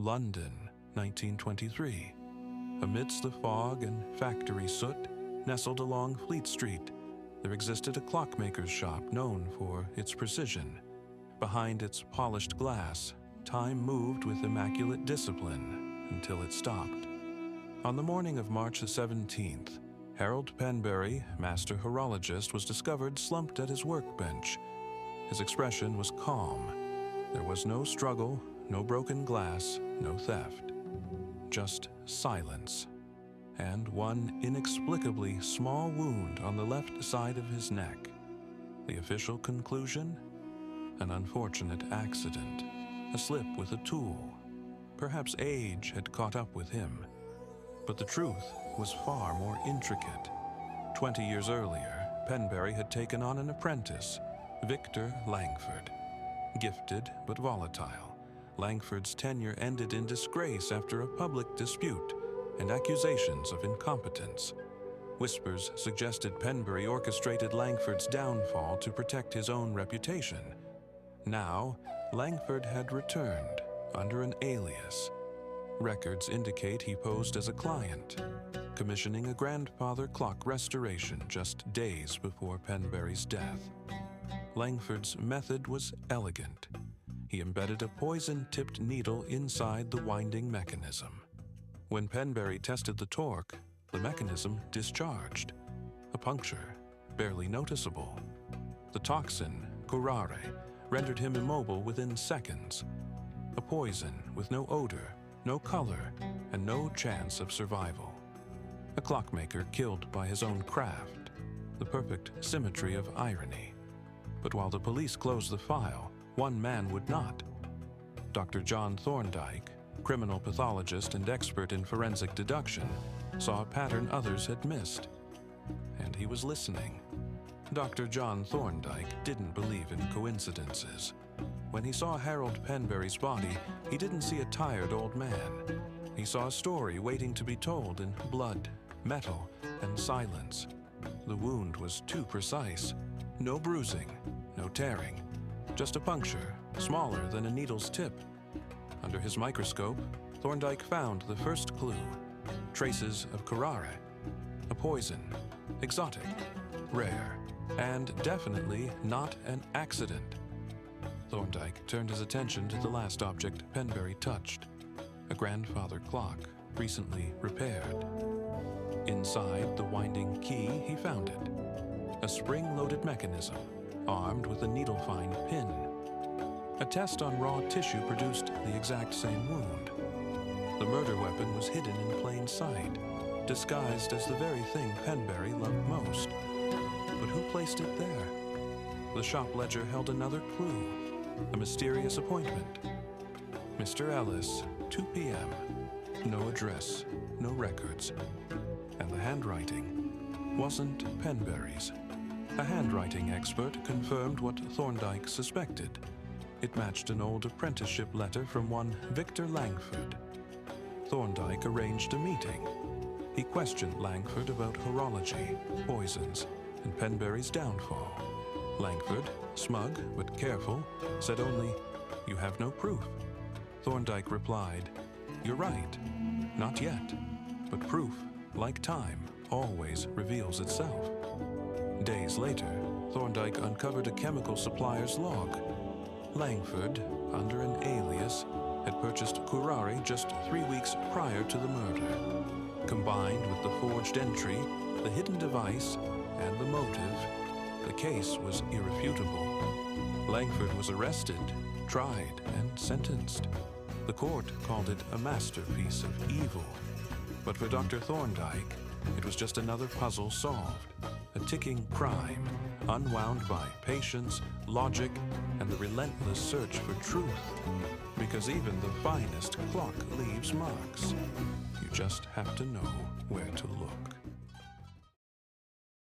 London, 1923. Amidst the fog and factory soot, nestled along Fleet Street, there existed a clockmaker's shop known for its precision. Behind its polished glass, time moved with immaculate discipline until it stopped. On the morning of March the 17th, Harold Penberry, master horologist, was discovered slumped at his workbench. His expression was calm. There was no struggle, no broken glass, no theft. Just silence, and one inexplicably small wound on the left side of his neck. The official conclusion? An unfortunate accident, a slip with a tool. Perhaps age had caught up with him. But the truth was far more intricate. 20 years earlier, Penberry had taken on an apprentice, Victor Langford. Gifted but volatile, Langford's tenure ended in disgrace after a public dispute and accusations of incompetence. Whispers suggested Penberry orchestrated Langford's downfall to protect his own reputation. Now, Langford had returned under an alias. Records indicate he posed as a client, commissioning a grandfather clock restoration just days before Penberry's death. Langford's method was elegant. He embedded a poison-tipped needle inside the winding mechanism. When Penberry tested the torque, the mechanism discharged. A puncture, barely noticeable. The toxin, curare, rendered him immobile within seconds. A poison with no odor, no color, and no chance of survival. A clockmaker killed by his own craft. The perfect symmetry of irony. But while the police closed the file, one man would not. Dr. John Thorndike, criminal pathologist and expert in forensic deduction, saw a pattern others had missed. And he was listening. Dr. John Thorndike didn't believe in coincidences. When he saw Harold Penberry's body, he didn't see a tired old man. He saw a story waiting to be told in blood, metal, and silence. The wound was too precise. No bruising, no tearing, just a puncture, smaller than a needle's tip. Under his microscope, Thorndike found the first clue. Traces of curare, a poison, exotic, rare, and definitely not an accident. Thorndike turned his attention to the last object Penberry touched, a grandfather clock, recently repaired. Inside the winding key, he found it, a spring-loaded mechanism, armed with a needle-fine pin. A test on raw tissue produced the exact same wound. The murder weapon was hidden in plain sight, disguised as the very thing Penberry loved most. But who placed it there? The shop ledger held another clue, a mysterious appointment. Mr. Ellis, 2 p.m. No address, no records. And the handwriting wasn't Penberry's. A handwriting expert confirmed what Thorndike suspected. It matched an old apprenticeship letter from one Victor Langford. Thorndike arranged a meeting. He questioned Langford about horology, poisons, and Penberry's downfall. Langford, smug but careful, said only, "You have no proof." Thorndike replied, "You're right, not yet, but proof, like time, always reveals itself." Days later, Thorndike uncovered a chemical supplier's log. Langford, under an alias, had purchased curare just 3 weeks prior to the murder. Combined with the forged entry, the hidden device, and the motive, the case was irrefutable. Langford was arrested, tried, and sentenced. The court called it a masterpiece of evil. But for Dr. Thorndike, it was just another puzzle solved, a ticking crime, unwound by patience, logic, and the relentless search for truth. Because even the finest clock leaves marks. You just have to know where to look.